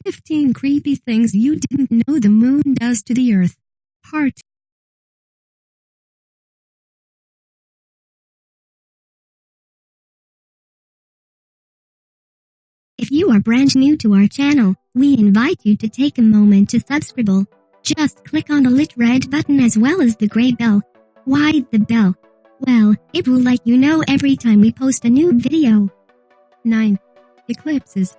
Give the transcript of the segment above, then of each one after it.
15 creepy things you didn't know the moon does to the Earth. Part 2. If you are brand new to our channel, we invite you to take a moment to subscribe. Just click on the lit red button as well as the gray bell. Why the bell? Well, it will let you know every time we post a new video. 9. Eclipses.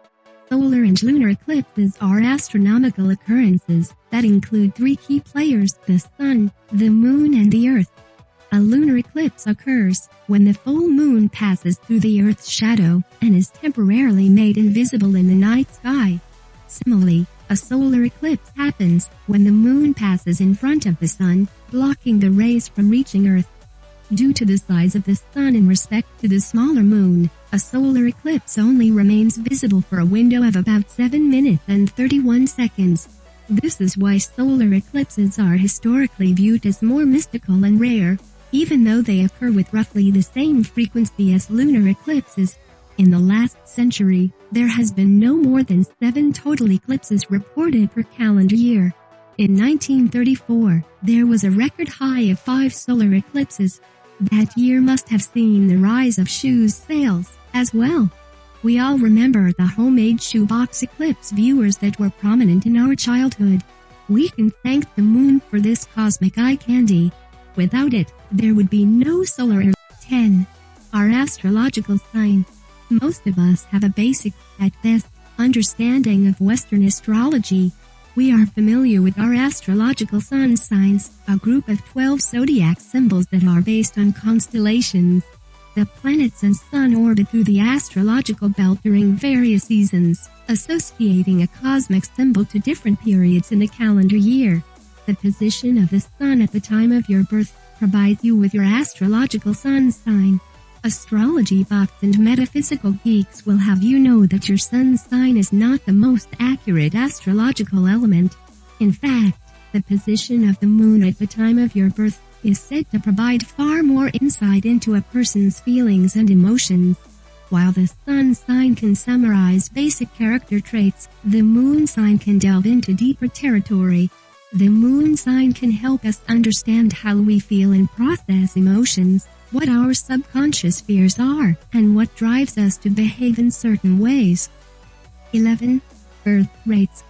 Solar and lunar eclipses are astronomical occurrences that include three key players: the Sun, the Moon, and the Earth. A lunar eclipse occurs when the full moon passes through the Earth's shadow and is temporarily made invisible in the night sky. Similarly, a solar eclipse happens when the moon passes in front of the Sun, blocking the rays from reaching Earth. Due to the size of the Sun in respect to the smaller moon, a solar eclipse only remains visible for a window of about 7 minutes and 31 seconds. This is why solar eclipses are historically viewed as more mystical and rare, even though they occur with roughly the same frequency as lunar eclipses. In the last century, there has been no more than 7 total eclipses reported per calendar year. In 1934, there was a record high of 5 solar eclipses. That year must have seen the rise of shoes sales as well. We all remember the homemade shoebox eclipse viewers that were prominent in our childhood. We can thank the moon for this cosmic eye candy. Without it, there would be no solar eclipse. 10. Our astrological sign. Most of us have a basic, at best, understanding of Western astrology. We are familiar with our astrological sun signs, a group of 12 zodiac symbols that are based on constellations. The planets and sun orbit through the astrological belt during various seasons, associating a cosmic symbol to different periods in the calendar year. The position of the sun at the time of your birth provides you with your astrological sun sign. Astrology buffs and metaphysical geeks will have you know that your sun sign is not the most accurate astrological element. In fact, the position of the moon at the time of your birth is said to provide far more insight into a person's feelings and emotions. While the sun sign can summarize basic character traits, the moon sign can delve into deeper territory. The moon sign can help us understand how we feel and process emotions, what our subconscious fears are, and what drives us to behave in certain ways. 11. Birth rates.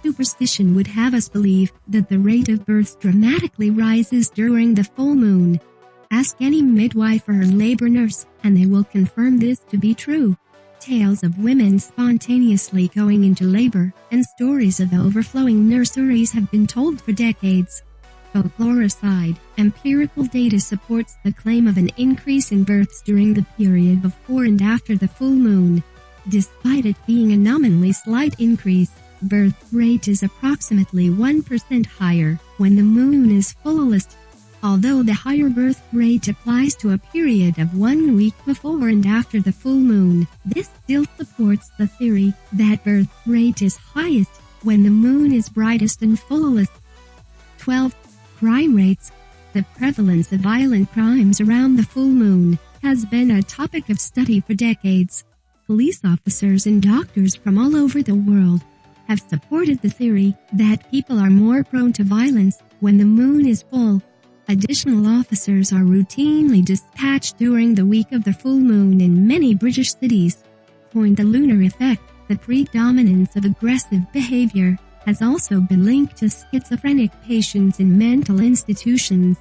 Superstition would have us believe that the rate of births dramatically rises during the full moon. Ask any midwife or labor nurse, and they will confirm this to be true. Tales of women spontaneously going into labor and stories of overflowing nurseries have been told for decades. Folklore aside, empirical data supports the claim of an increase in births during the period before and after the full moon. Despite it being a nominally slight increase, birth rate is approximately 1% higher when the moon is fullest. Although the higher birth rate applies to a period of 1 week before and after the full moon, this still supports the theory that birth rate is highest when the moon is brightest and fullest. 12. Crime rates. The prevalence of violent crimes around the full moon has been a topic of study for decades. Police officers and doctors from all over the world have supported the theory that people are more prone to violence when the moon is full. Additional officers are routinely dispatched during the week of the full moon in many British cities. The lunar effect, the predominance of aggressive behavior, has also been linked to schizophrenic patients in mental institutions.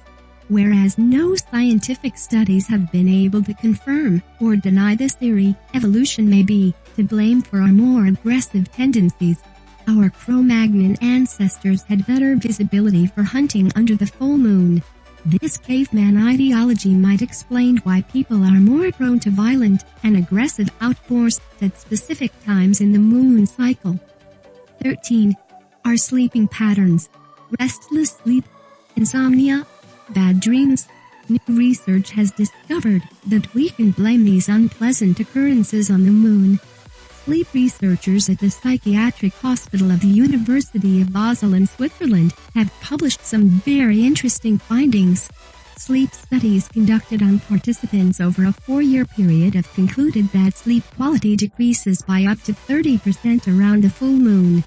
Whereas no scientific studies have been able to confirm or deny this theory, evolution may be to blame for our more aggressive tendencies. Our Cro-Magnon ancestors had better visibility for hunting under the full moon. This caveman ideology might explain why people are more prone to violent and aggressive outbursts at specific times in the moon cycle. 13. Our sleeping patterns. Restless sleep, insomnia, bad dreams. New research has discovered that we can blame these unpleasant occurrences on the moon. Sleep researchers at the Psychiatric Hospital of the University of Basel in Switzerland have published some very interesting findings. Sleep studies conducted on participants over a 4-year period have concluded that sleep quality decreases by up to 30% around the full moon.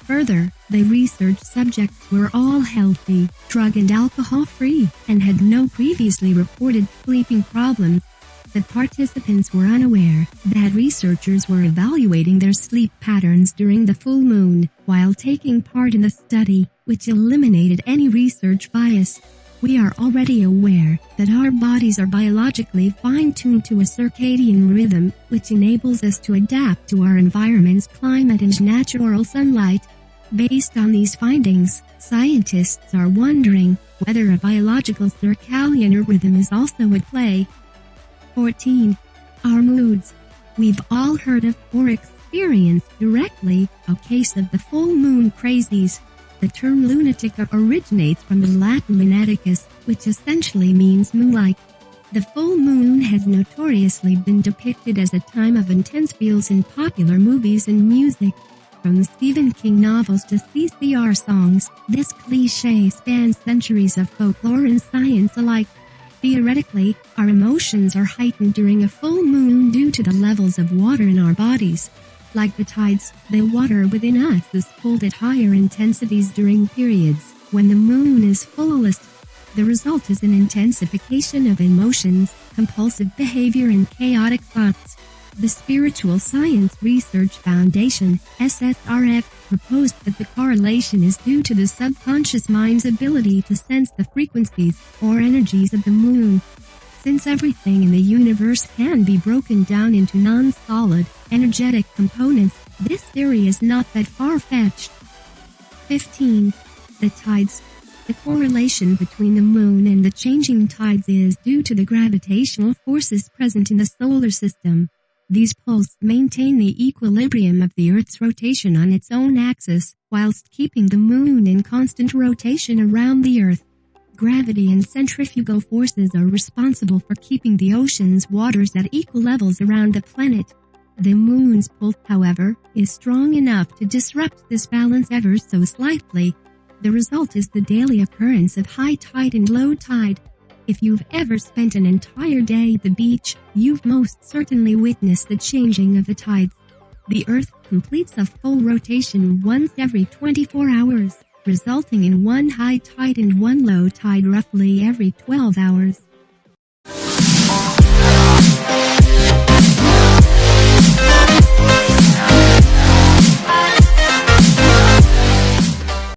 Further, the research subjects were all healthy, drug and alcohol-free, and had no previously reported sleeping problems. The participants were unaware that researchers were evaluating their sleep patterns during the full moon while taking part in the study, which eliminated any research bias. We are already aware that our bodies are biologically fine-tuned to a circadian rhythm, which enables us to adapt to our environment's climate and natural sunlight. Based on these findings, scientists are wondering whether a biological circadian rhythm is also at play. 14. Our moods. We've all heard of or experienced directly a case of the full moon crazies. The term lunatic originates from the Latin lunaticus, which essentially means moon-like. The full moon has notoriously been depicted as a time of intense feels in popular movies and music. From Stephen King novels to CCR songs, this cliché spans centuries of folklore and science alike. Theoretically, our emotions are heightened during a full moon due to the levels of water in our bodies. Like the tides, the water within us is pulled at higher intensities during periods when the moon is fullest. The result is an intensification of emotions, compulsive behavior and chaotic thoughts. The Spiritual Science Research Foundation, SSRF, proposed that the correlation is due to the subconscious mind's ability to sense the frequencies or energies of the moon. Since everything in the universe can be broken down into non-solid, energetic components, this theory is not that far-fetched. 15. The tides. The correlation between the moon and the changing tides is due to the gravitational forces present in the solar system. These pulls maintain the equilibrium of the Earth's rotation on its own axis, whilst keeping the moon in constant rotation around the Earth. Gravity and centrifugal forces are responsible for keeping the ocean's waters at equal levels around the planet. The moon's pull, however, is strong enough to disrupt this balance ever so slightly. The result is the daily occurrence of high tide and low tide. If you've ever spent an entire day at the beach, you've most certainly witnessed the changing of the tides. The Earth completes a full rotation once every 24 hours, resulting in one high tide and one low tide roughly every 12 hours.